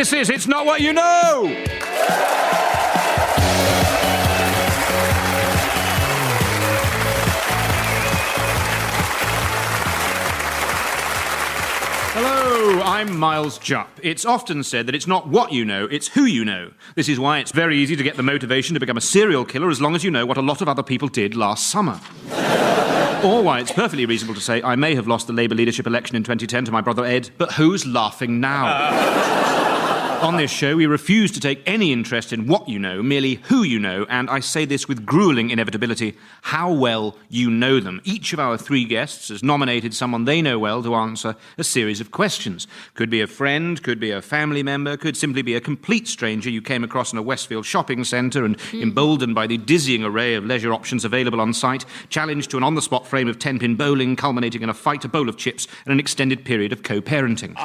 This is It's Not What You Know! Hello, I'm Miles Jupp. It's often said that it's not what you know, it's who you know. This is why it's very easy to get the motivation to become a serial killer as long as you know what a lot of other people did last summer. Or why it's perfectly reasonable to say, I may have lost the Labour leadership election in 2010 to my brother Ed, but who's laughing now? On this show, we refuse to take any interest in what you know, merely who you know, and I say this with gruelling inevitability, how well you know them. Each of our three guests has nominated someone they know well to answer a series of questions. Could be a friend, could be a family member, could simply be a complete stranger you came across in a Westfield shopping centre and, emboldened by the dizzying array of leisure options available on site, challenged to an on-the-spot frame of 10-pin bowling, culminating in a fight, a bowl of chips, and an extended period of co-parenting.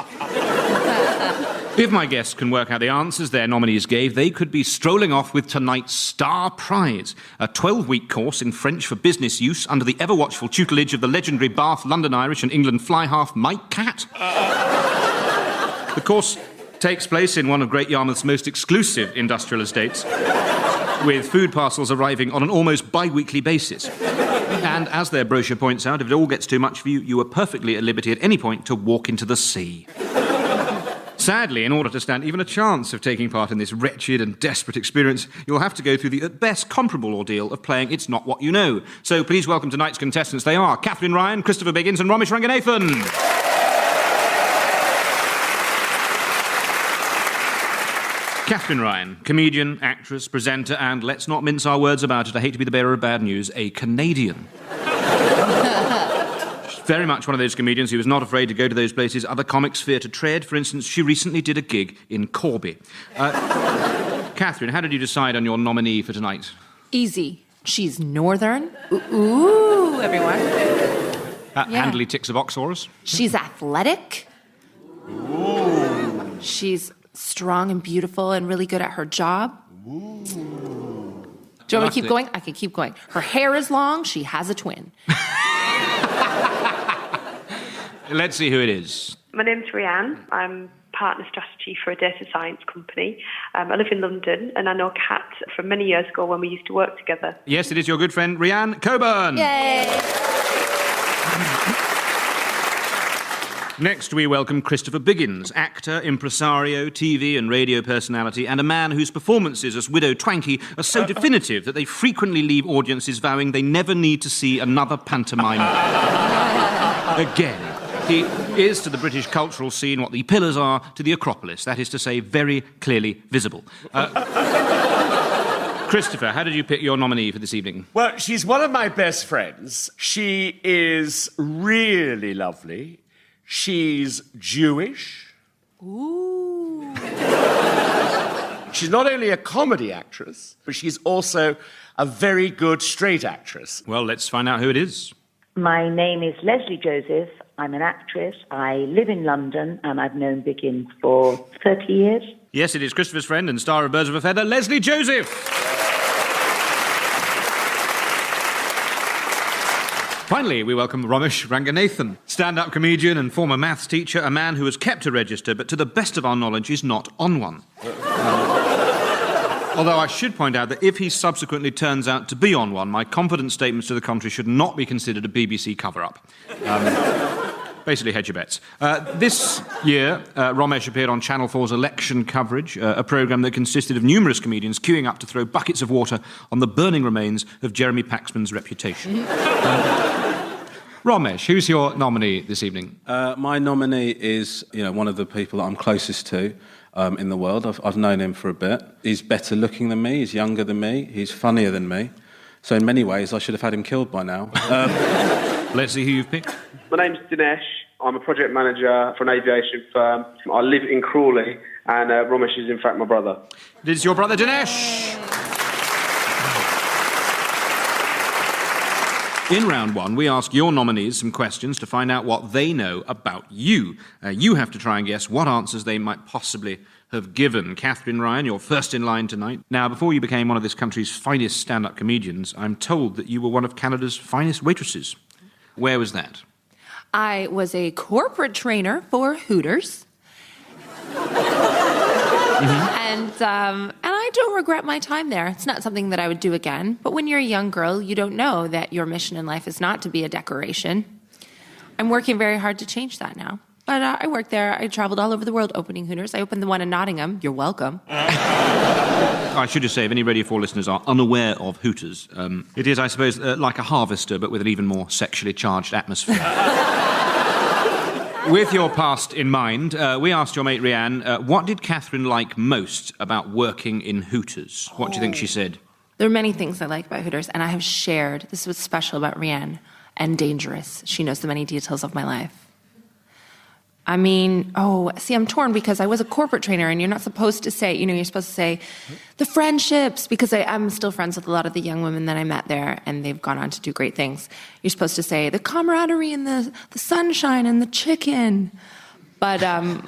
If my guests can work out the answers their nominees gave, they could be strolling off with tonight's star prize, a 12-week course in French for business use under the ever-watchful tutelage of the legendary Bath, London Irish and England fly-half Mike Catt. The course takes place in one of Great Yarmouth's most exclusive industrial estates, with food parcels arriving on an almost bi-weekly basis. And as their brochure points out, if it all gets too much for you, you are perfectly at liberty at any point to walk into the sea. Sadly, in order to stand even a chance of taking part in this wretched and desperate experience, you'll have to go through the, at best, comparable ordeal of playing It's Not What You Know. So please welcome tonight's contestants. They are Katherine Ryan, Christopher Biggins and Romesh Ranganathan. Katherine Ryan, comedian, actress, presenter, and, let's not mince our words about it, I hate to be the bearer of bad news, a Canadian. Very much one of those comedians who is not afraid to go to those places other comics fear to tread. For instance, she recently did a gig in Corby. Katherine, how did you decide on your nominee for tonight? Easy. She's northern. Ooh, everyone. Handily ticks a box for us. She's athletic. Ooh. She's strong and beautiful and really good at her job. Ooh. Do you want me to keep going? I can keep going. Her hair is long. She has a twin. Let's see who it is. My name's Rhiann. I'm partner strategy for a data science company. I live in London, and I know Kat from many years ago when we used to work together. Yes, it is your good friend, Rhiann Coburn. Yay! Next, we welcome Christopher Biggins, actor, impresario, TV and radio personality, and a man whose performances as Widow Twankey are so definitive that they frequently leave audiences vowing they never need to see another pantomime again. He is to the British cultural scene what the pillars are to the Acropolis, that is to say, very clearly visible. Christopher, how did you pick your nominee for this evening? Well, she's one of my best friends. She is really lovely. She's Jewish. Ooh. She's not only a comedy actress, but she's also a very good straight actress. Well, let's find out who it is. My name is Leslie Joseph. I'm an actress. I live in London, and I've known Biggins for 30 years. Yes, it is Christopher's friend and star of Birds of a Feather, Leslie Joseph. Finally, we welcome Romesh Ranganathan, stand-up comedian and former maths teacher, a man who has kept a register, but to the best of our knowledge is not on one. Although I should point out that if he subsequently turns out to be on one, my confident statements to the contrary should not be considered a BBC cover-up. Basically, hedge your bets. This year, Romesh appeared on Channel 4's election coverage, a programme that consisted of numerous comedians queuing up to throw buckets of water on the burning remains of Jeremy Paxman's reputation. Romesh, who's your nominee this evening? My nominee is, one of the people that I'm closest to in the world. I've known him for a bit. He's better looking than me. He's younger than me. He's funnier than me. So in many ways, I should have had him killed by now. Let's see who you've picked. My name's Dinesh. I'm a project manager for an aviation firm. I live in Crawley, and Romesh is in fact my brother. This is your brother Dinesh. In round one, we ask your nominees some questions to find out what they know about you. You have to try and guess what answers they might possibly have given. Katherine Ryan, you're first in line tonight. Now, before you became one of this country's finest stand-up comedians, I'm told that you were one of Canada's finest waitresses. Where was that? I was a corporate trainer for Hooters. And I don't regret my time there. It's not something that I would do again. But when you're a young girl, you don't know that your mission in life is not to be a decoration. I'm working very hard to change that now. But I worked there. I traveled all over the world opening Hooters. I opened the one in Nottingham. You're welcome. I should just say, if any Radio 4 listeners are unaware of Hooters, it is, I suppose, like a harvester, but with an even more sexually charged atmosphere. With your past in mind, we asked your mate Rhiann, what did Katherine like most about working in Hooters? What do you think she said? There are many things I like about Hooters, and I have shared, this is what's special about Rhiann, and dangerous. She knows the many details of my life. I mean, I'm torn because I was a corporate trainer and you're not supposed to say, you're supposed to say the friendships, because I'm still friends with a lot of the young women that I met there and they've gone on to do great things. You're supposed to say the camaraderie and the sunshine and the chicken. But Rhiann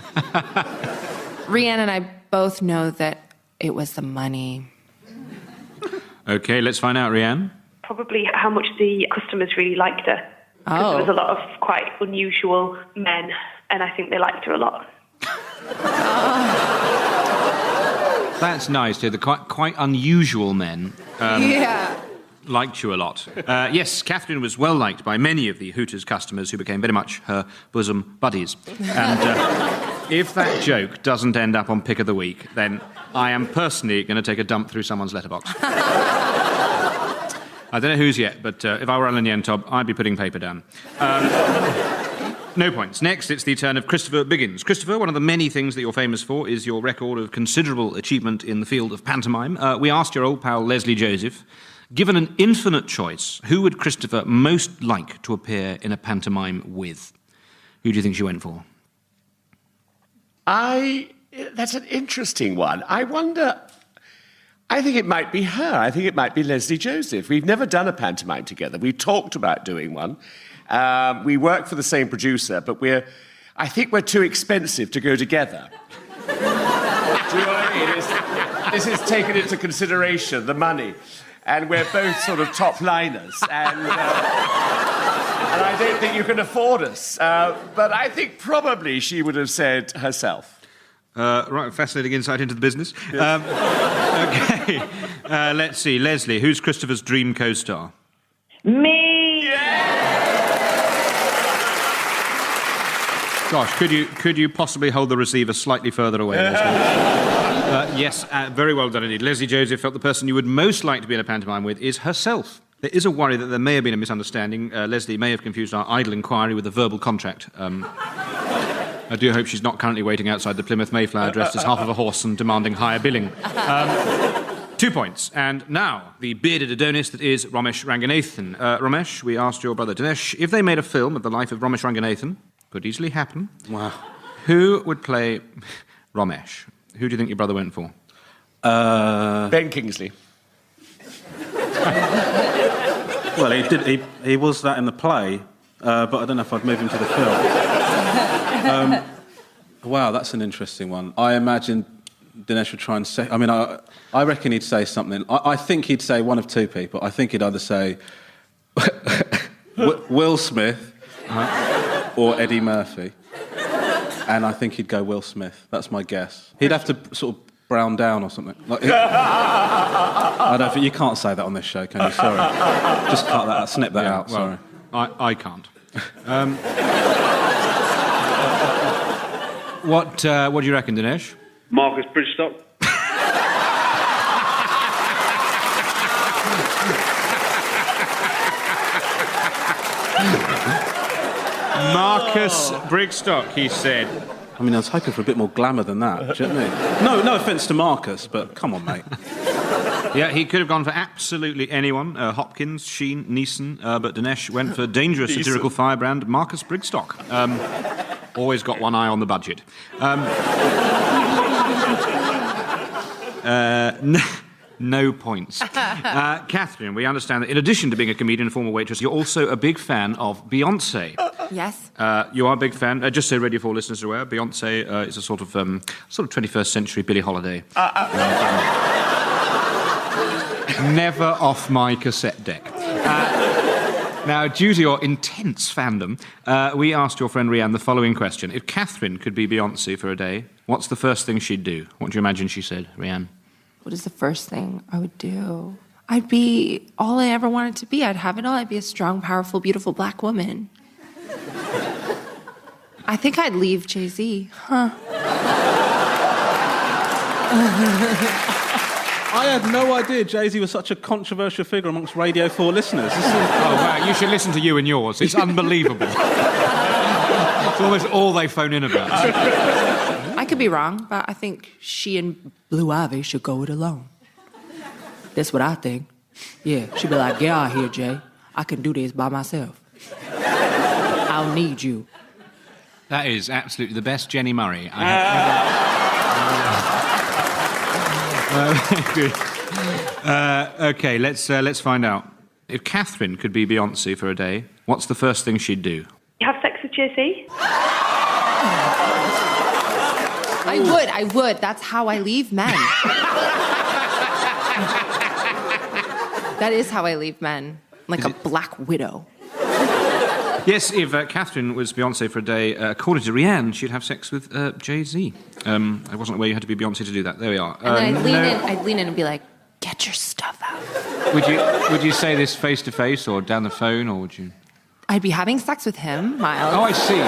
and I both know that it was the money. Okay, let's find out, Rhiann. Probably how much the customers really liked her. Because there was a lot of quite unusual men, and I think they liked her a lot. That's nice to hear. The quite unusual men liked you a lot. Yes, Katherine was well liked by many of the Hooters customers who became very much her bosom buddies. And if that joke doesn't end up on Pick of the Week, then I am personally going to take a dump through someone's letterbox. I don't know whose yet, but if I were Alan Yentob, I'd be putting paper down. No points. Next, it's the turn of Christopher Biggins. Christopher, one of the many things that you're famous for is your record of considerable achievement in the field of pantomime. We asked your old pal Leslie Joseph, given an infinite choice, who would Christopher most like to appear in a pantomime with? Who do you think she went for? That's an interesting one. I wonder... I think it might be her. I think it might be Leslie Joseph. We've never done a pantomime together. We talked about doing one. We work for the same producer, but I think we're too expensive to go together. Do you know what I mean? This is taken into consideration, the money. And we're both sort of top liners. And I don't think you can afford us. But I think probably she would have said herself. Right, fascinating insight into the business. Yes. Okay, let's see. Leslie, who's Christopher's dream co-star? Me! Gosh, could you possibly hold the receiver slightly further away, Leslie? Yes, very well done indeed. Leslie Joseph felt the person you would most like to be in a pantomime with is herself. There is a worry that there may have been a misunderstanding. Leslie may have confused our idle inquiry with a verbal contract. I do hope she's not currently waiting outside the Plymouth Mayflower dressed as half of a horse and demanding higher billing. 2 points. And now, the bearded Adonis that is Romesh Ranganathan. Romesh, we asked your brother Dinesh if they made a film of the life of Romesh Ranganathan. Could easily happen. Wow. Who would play Romesh? Who do you think your brother went for? Ben Kingsley. Well, he was that in the play, but I don't know if I'd move him to the film. Wow, that's an interesting one. I imagine Dinesh would try and say... I mean, I reckon he'd say something. I think he'd say one of two people. I think he'd either say Will Smith or Eddie Murphy. And I think he'd go Will Smith. That's my guess. He'd have to sort of brown down or something. I don't think... You can't say that on this show, can you? Sorry. Just cut that out, snip that out, well, sorry. I can't. What do you reckon, Dinesh? Marcus Bridgestock. Marcus Brigstock, he said. I mean, I was hoping for a bit more glamour than that, do you know what I mean? No offence to Marcus, but come on, mate. Yeah, he could have gone for absolutely anyone. Hopkins, Sheen, Neeson, but Dinesh went for dangerous satirical firebrand Marcus Brigstock. Always got one eye on the budget. No points. Katherine, we understand that in addition to being a comedian and former waitress, you're also a big fan of Beyoncé. Yes. You are a big fan. Just so Radio 4 listeners are aware, Beyoncé is a sort of 21st century Billie Holiday. Never off my cassette deck. Now, due to your intense fandom, we asked your friend Rhiannon the following question. If Katherine could be Beyoncé for a day, what's the first thing she'd do? What do you imagine she said, Rhiannon? What is the first thing I would do? I'd be all I ever wanted to be. I'd have it all. I'd be a strong, powerful, beautiful black woman. I think I'd leave Jay-Z. Huh. I had no idea Jay-Z was such a controversial figure amongst Radio 4 listeners. Oh, wow, you should listen to You and Yours. It's unbelievable. It's almost all they phone in about. I could be wrong, but I think she and Blue Ivy should go it alone. That's what I think. Yeah, she'd be like, get out here, Jay. I can do this by myself. I don't need you. That is absolutely the best Jenny Murray I have ever... Good. OK, let's find out. If Katherine could be Beyoncé for a day, what's the first thing she'd do? You have sex with Jay-Z? I would. That's how I leave men. That is how I leave men. Like a black widow. Yes, if Katherine was Beyoncé for a day, according to Rhiannon, she'd have sex with Jay-Z. I wasn't aware you had to be Beyoncé to do that. There we are. And then I'd lean in and be like, get your stuff out. Would you say this face-to-face or down the phone, or would you... I'd be having sex with him, Miles. Oh, I see.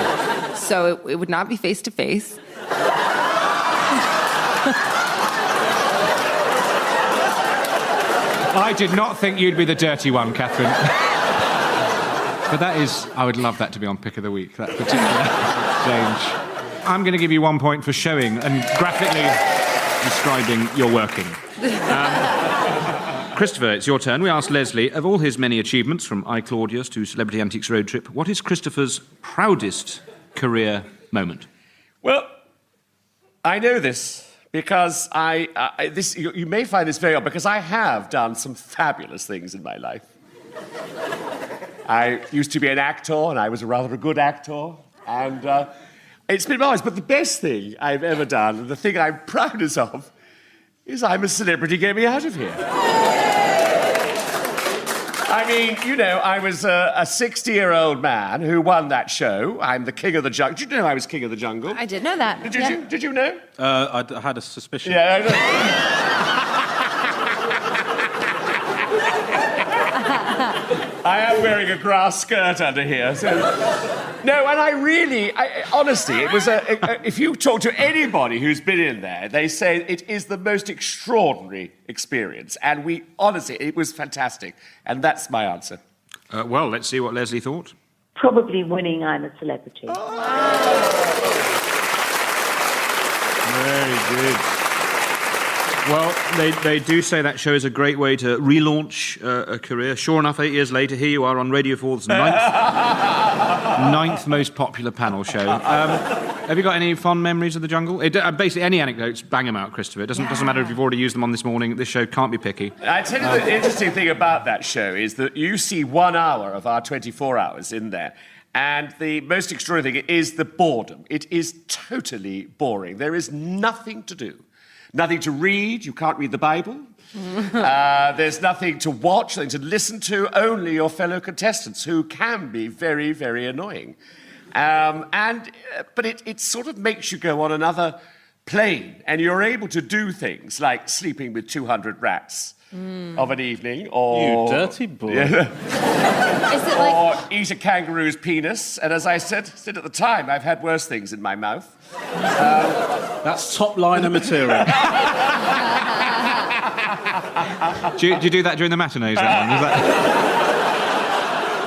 So it would not be face-to-face. I did not think you'd be the dirty one, Katherine. But that is... I would love that to be on Pick of the Week, that particular change. I'm going to give you 1 point for showing and graphically describing your working. Christopher, it's your turn. We asked Leslie, of all his many achievements, from I, Claudius to Celebrity Antiques Road Trip, what is Christopher's proudest career moment? Well, I know this because you may find this very odd, because I have done some fabulous things in my life. I used to be an actor, and I was rather a good actor, and it's been marvelous. But the best thing I've ever done, and the thing I'm proudest of, is I'm a celebrity getting me out of here. I mean, you know, I was a 60-year-old man who won that show. I'm the king of the jungle. Did you know I was king of the jungle? I did know that. Did you know? I had a suspicion. Yeah, I know. I am wearing a grass skirt under here. So... No, and honestly, it was if you talk to anybody who's been in there, they say it is the most extraordinary experience. And honestly, it was fantastic. And that's my answer. Well, let's see what Leslie thought. Probably winning I'm a Celebrity. Very good. Well, they do say that show is a great way to relaunch a career. Sure enough, 8 years later, here you are on Radio 4's ninth most popular panel show. Have you got any fond memories of the jungle? Basically, any anecdotes, bang them out, Christopher. It doesn't matter if you've already used them on this morning. This show can't be picky. I tell you, the interesting thing about that show is that you see 1 hour of our 24 hours in there. And the most extraordinary thing is the boredom. It is totally boring. There is nothing to do. Nothing to read. You can't read the Bible. There's nothing to watch, nothing to listen to, only your fellow contestants, who can be very, very annoying. But it sort of makes you go on another plane, and you're able to do things like sleeping with 200 rats of an evening, or... You dirty boy. Yeah. Is it like... Or eat a kangaroo's penis. And as I said at the time, I've had worse things in my mouth. That's top-liner material. Do you do that during the matinees? Is that...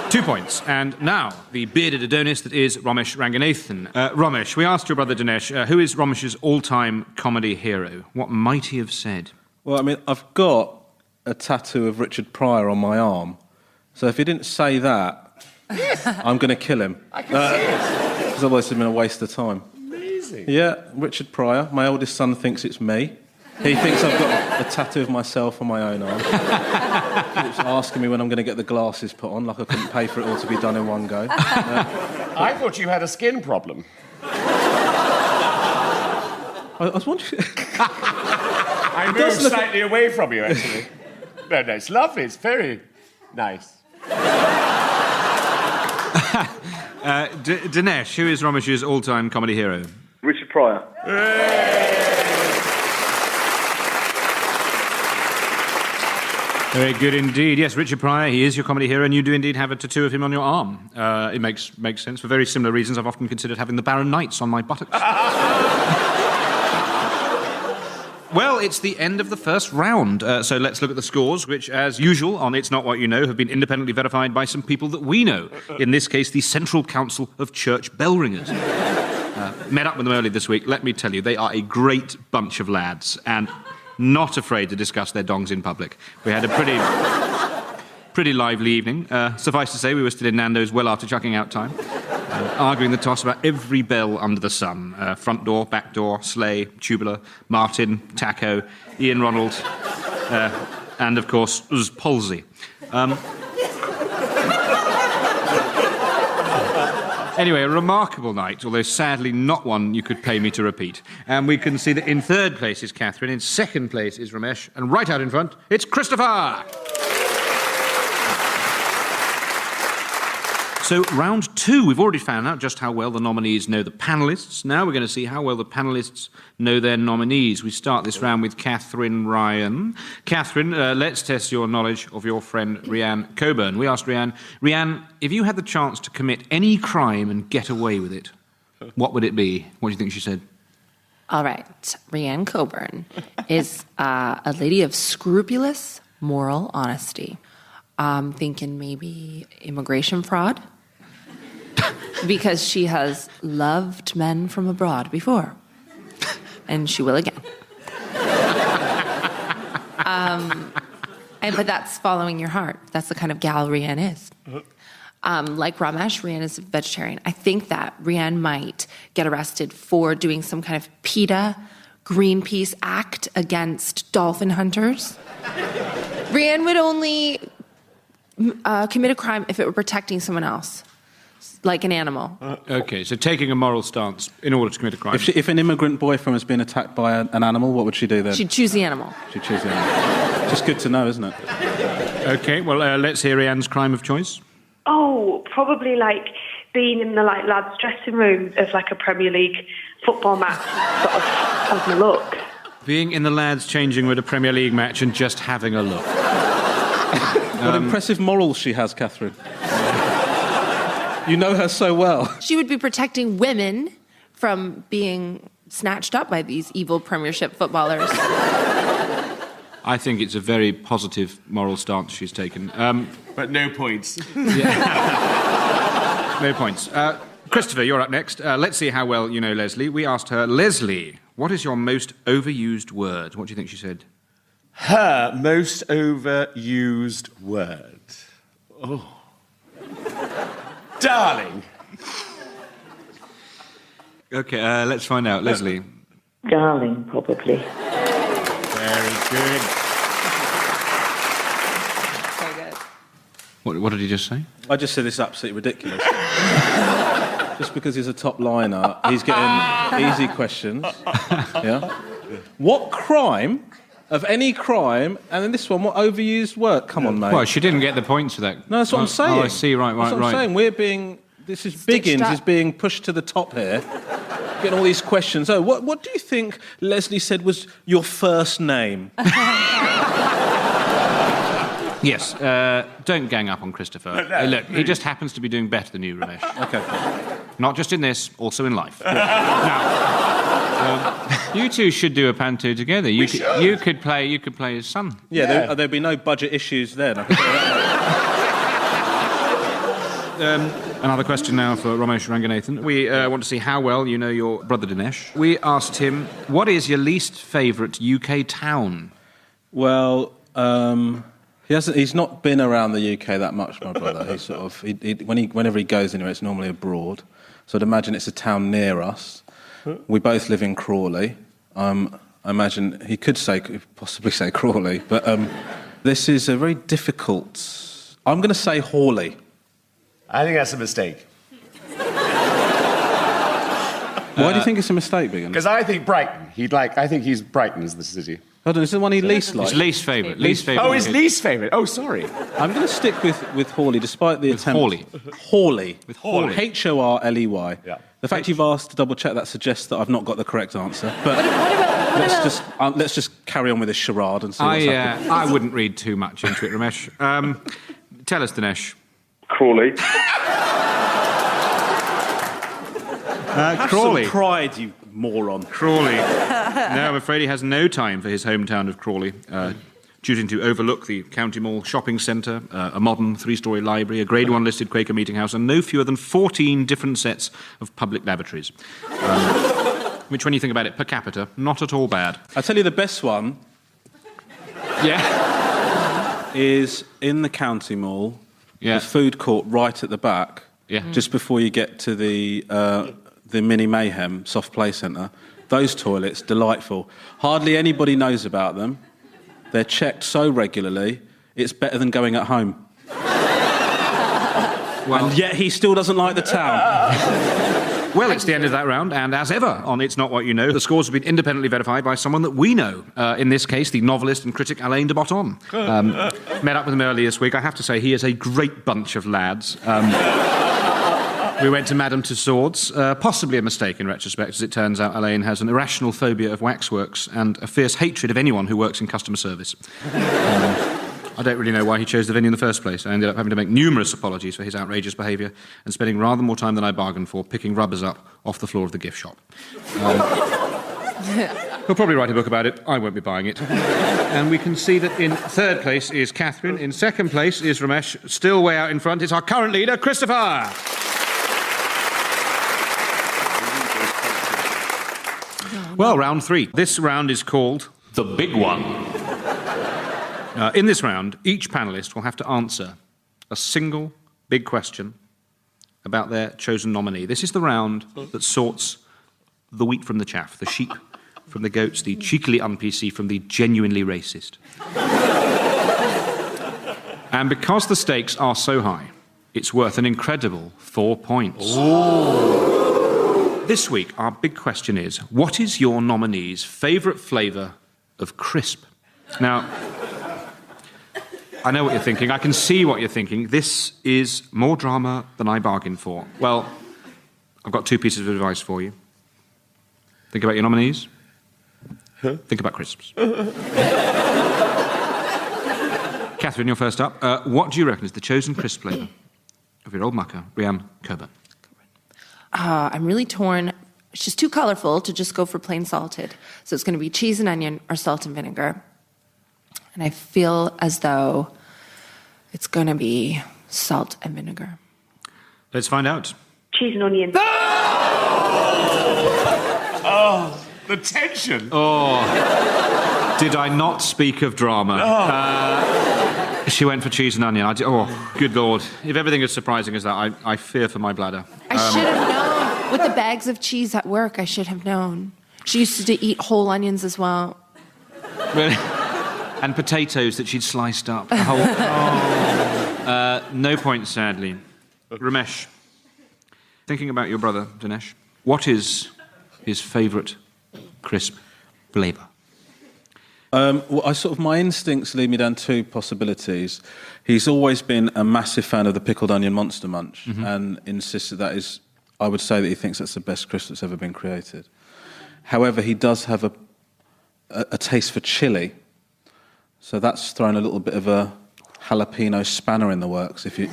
2 points. And now, the bearded Adonis that is Romesh Ranganathan. Romesh, we asked your brother Dinesh, who is Romesh's all-time comedy hero? What might he have said? Well, I mean, I've got a tattoo of Richard Pryor on my arm. So if he didn't say that, I'm going to kill him. I can see it. Because otherwise it's been a waste of time. Amazing. Yeah, Richard Pryor. My oldest son thinks it's me. He thinks I've got a tattoo of myself on my own arm. He keeps asking me when I'm going to get the glasses put on, like I couldn't pay for it all to be done in one go. I thought you had a skin problem. I was wondering... I moved slightly away from you, actually. No, it's lovely. It's very nice. Dinesh, who is Romesh's all-time comedy hero? Richard Pryor. Very good indeed. Yes, Richard Pryor, he is your comedy hero, and you do indeed have a tattoo of him on your arm. It makes sense. For very similar reasons, I've often considered having the Baron Knights on my buttocks. Well, it's the end of the first round, so let's look at the scores, which, as usual, on It's Not What You Know, have been independently verified by some people that we know. In this case, the Central Council of Church Bell Ringers. Met up with them early this week. Let me tell you, they are a great bunch of lads, and not afraid to discuss their dongs in public. We had a pretty lively evening. Suffice to say, we were still in Nando's well after chucking out time, arguing the toss about every bell under the sun. Front door, back door, sleigh, tubular, Martin, taco, Ian Ronald, and, of course, palsy. Anyway, a remarkable night, although sadly not one you could pay me to repeat. And we can see that in third place is Katherine, in second place is Romesh, and right out in front, it's Christopher! So, round two, we've already found out just how well the nominees know the panellists. Now we're going to see how well the panellists know their nominees. We start this round with Katherine Ryan. Katherine, let's test your knowledge of your friend Rhiannon Coburn. We asked Rhiannon, if you had the chance to commit any crime and get away with it, what would it be? What do you think she said? All right. Rhiannon Coburn is a lady of scrupulous moral honesty. I'm thinking maybe immigration fraud. Because she has loved men from abroad before. And she will again. But that's following your heart. That's the kind of gal Rhiannon is. Like Romesh, Rhiannon is a vegetarian. I think that Rhiannon might get arrested for doing some kind of PETA, Greenpeace act against dolphin hunters. Rhiannon would only commit a crime if it were protecting someone else. Like an animal. OK, so taking a moral stance in order to commit a crime. If an immigrant boyfriend was being attacked by an animal, what would she do then? She'd choose the animal. She'd choose the animal. Just good to know, isn't it? OK, well, let's hear Rhiannon's crime of choice. Oh, probably like being in the lads' dressing room of like a Premier League football match, sort of having a look. Being in the lads' changing room at a Premier League match and just having a look. What impressive morals she has, Katherine. You know her so well. She would be protecting women from being snatched up by these evil Premiership footballers. I think it's a very positive moral stance she's taken. But no points. No points. Christopher, you're up next. Let's see how well you know Leslie. We asked her, Leslie, what is your most overused word? What do you think she said? Her most overused word. Oh. Darling. OK, let's find out. Leslie. Darling, probably. Very good. Very good. What did he just say? I just said this is absolutely ridiculous. Just because he's a top liner, he's getting easy questions. Yeah. What crime, of any crime, and then this one, what overused word? Come on, mate. Well, she didn't get the points for that. No, that's what I'm saying. Oh, I see, right. That's what I'm saying. This is Biggins is being pushed to the top here. Getting all these questions. Oh, what do you think Leslie said was your first name? Yes, don't gang up on Christopher. Look, he just happens to be doing better than you, Romesh. OK. Not just in this, also in life. Now, you two should do a panto together. You could play his son. Yeah, there'd be no budget issues then. Another question now for Romesh Ranganathan. We want to see how well you know your brother Dinesh. We asked him, what is your least favourite UK town? Well, he's not been around the UK that much, my brother. He's sort of whenever he goes anywhere, it's normally abroad. So I'd imagine it's a town near us. We both live in Crawley. I imagine he could possibly say Crawley, but this is a very difficult. I'm going to say Hawley. I think that's a mistake. Why do you think it's a mistake, Biggins? Because I think Brighton. I think he's Brighton's the city. Hold on, is the one he least likes? His least favourite. Least favourite. Oh, his least favourite. Oh, sorry. I'm going to stick with Hawley, despite the attempt. Hawley. With Hawley. H-O-R-L-E-Y. Yeah. The fact you've asked to double-check that suggests that I've not got the correct answer. But let's just carry on with this charade and see what's happening. I wouldn't read too much into it, Romesh. Tell us, Dinesh. Crawley. Have Crawley. some pride, you moron. Crawley. No, I'm afraid he has no time for his hometown of Crawley, choosing to overlook the County Mall shopping centre, a modern 3-storey library, a Grade 1 listed Quaker meeting house, and no fewer than 14 different sets of public lavatories. Which, when you think about it, per capita, not at all bad. I'll tell you the best one. Yeah. Is in the County Mall, the food court right at the back, just before you get to the Mini Mayhem soft play centre. Those toilets, delightful. Hardly anybody knows about them. They're checked so regularly, it's better than going at home. And yet he still doesn't like the town. Well, it's the end of that round, and as ever on It's Not What You Know, the scores have been independently verified by someone that we know. In this case, the novelist and critic Alain de Botton. Met up with him earlier this week. I have to say, he is a great bunch of lads. We went to Madame Tussauds, possibly a mistake in retrospect, as it turns out Alain has an irrational phobia of waxworks and a fierce hatred of anyone who works in customer service. I don't really know why he chose the venue in the first place. I ended up having to make numerous apologies for his outrageous behaviour and spending rather more time than I bargained for picking rubbers up off the floor of the gift shop. He'll probably write a book about it. I won't be buying it. And we can see that in third place is Katherine. In second place is Romesh. Still way out in front is our current leader, Christopher. Well, round 3. This round is called The Big One. In this round, each panellist will have to answer a single big question about their chosen nominee. This is the round that sorts the wheat from the chaff, the sheep from the goats, the cheekily un-PC from the genuinely racist. And because the stakes are so high, it's worth an incredible 4 points. Ooh. This week, our big question is, what is your nominee's favourite flavour of crisp? Now, I know what you're thinking. I can see what you're thinking. This is more drama than I bargained for. Well, I've got 2 pieces of advice for you. Think about your nominees. Think about crisps. Katherine, you're first up. What do you reckon is the chosen crisp flavour of your old mucker, Rhiannon Coburn? I'm really torn. It's just too colourful to just go for plain salted. So it's going to be cheese and onion or salt and vinegar. And I feel as though it's going to be salt and vinegar. Let's find out. Cheese and onion. Oh, the tension. Oh, did I not speak of drama? She went for cheese and onion. Oh, good Lord. If everything is surprising as that, I fear for my bladder. I should have known. With the bags of cheese at work, I should have known. She used to eat whole onions as well. Really? And potatoes that she'd sliced up. No points, sadly. Romesh, thinking about your brother, Dinesh, what is his favourite crisp flavour? My instincts lead me down 2 possibilities. He's always been a massive fan of the pickled onion Monster Munch and insisted that is, I would say that he thinks that's the best crisp that's ever been created. However, he does have a taste for chilli, so that's thrown a little bit of a jalapeno spanner in the works, if you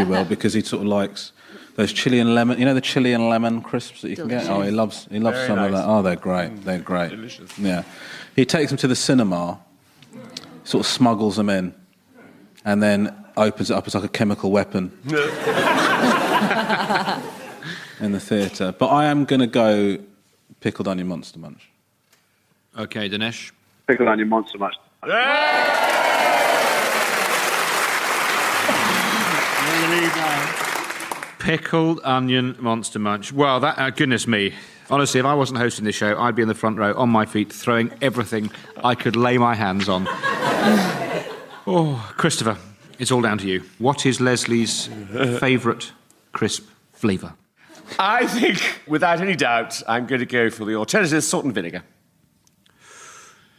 will, because he sort of likes those chili and lemon, the chili and lemon crisps that you can get. Oh, he loves some of that. Oh, they're great. They're great. Delicious. Yeah. He takes them to the cinema, sort of smuggles them in, and then opens it up as like a chemical weapon in the theatre. But I am going to go pickled onion Monster Munch. OK, Dinesh. Pickled onion Monster Munch. Pickled onion Monster Munch. Well, that goodness me. Honestly, if I wasn't hosting this show, I'd be in the front row, on my feet, throwing everything I could lay my hands on. Oh, Christopher, it's all down to you. What is Leslie's favourite crisp flavour? I think, without any doubt, I'm going to go for the alternative salt and vinegar.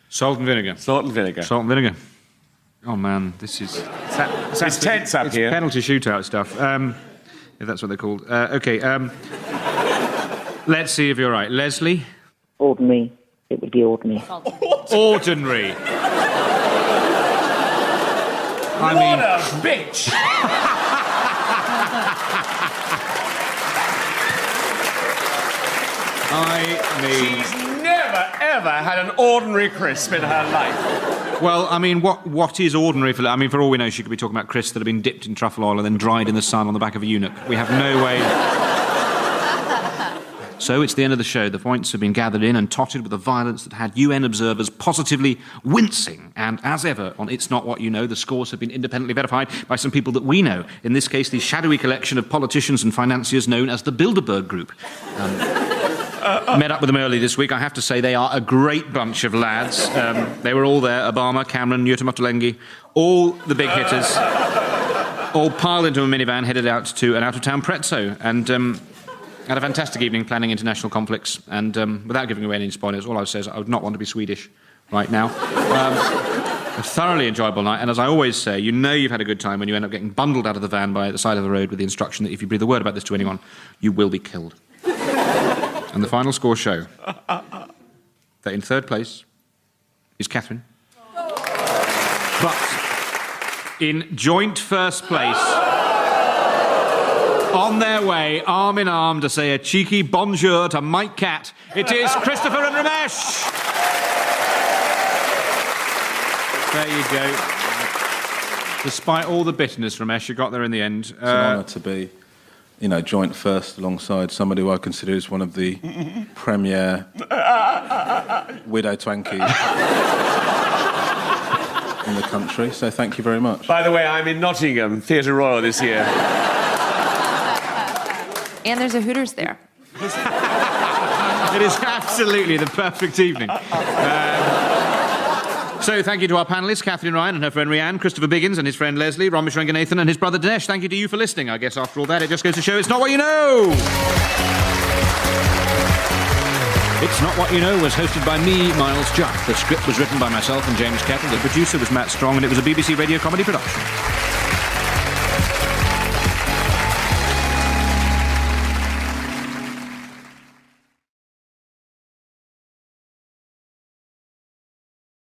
Salt and vinegar. Salt and vinegar. Salt and vinegar. Oh, man, this is... It's tense up here. It's penalty shootout stuff, if that's what they're called. OK, let's see if you're right. Leslie? Ordinary. It would be ordinary. Ordinary. What a bitch! She's never, ever had an ordinary crisp in her life. Well, I mean, what is ordinary for... I mean, for all we know, she could be talking about crisps that have been dipped in truffle oil and then dried in the sun on the back of a eunuch. We have no way... So it's the end of the show. The points have been gathered in and totted with a violence that had UN observers positively wincing. And as ever, on It's Not What You Know, the scores have been independently verified by some people that we know. In this case, the shadowy collection of politicians and financiers known as the Bilderberg Group. Met up with them early this week. I have to say they are a great bunch of lads. They were all there. Obama, Cameron, Nyota Motolengi, all the big hitters, all piled into a minivan, headed out to an out-of-town prezzo. And... had a fantastic evening planning international conflicts, and without giving away any spoilers, all I would say is I would not want to be Swedish right now. A thoroughly enjoyable night, and as I always say, you know you've had a good time when you end up getting bundled out of the van by the side of the road with the instruction that if you breathe a word about this to anyone, you will be killed. And the final scores show that in third place is Katherine. But in joint first place... on their way, arm in arm, to say a cheeky bonjour to Mike Catt, it is Christopher and Romesh! There you go. Despite all the bitterness, Romesh, you got there in the end. It's an honour to be, joint first alongside somebody who I consider is one of the premier widow twankies in the country, so thank you very much. By the way, I'm in Nottingham, Theatre Royal this year. And there's a Hooters there. It is absolutely the perfect evening. So thank you to our panellists, Katherine Ryan and her friend Rhiann, Christopher Biggins and his friend Leslie, Romesh Ranganathan and his brother Dinesh. Thank you to you for listening. I guess after all that, it just goes to show it's not what you know. It's Not What You Know was hosted by me, Miles Jupp. The script was written by myself and James Kettle. The producer was Matt Strong, and it was a BBC Radio comedy production.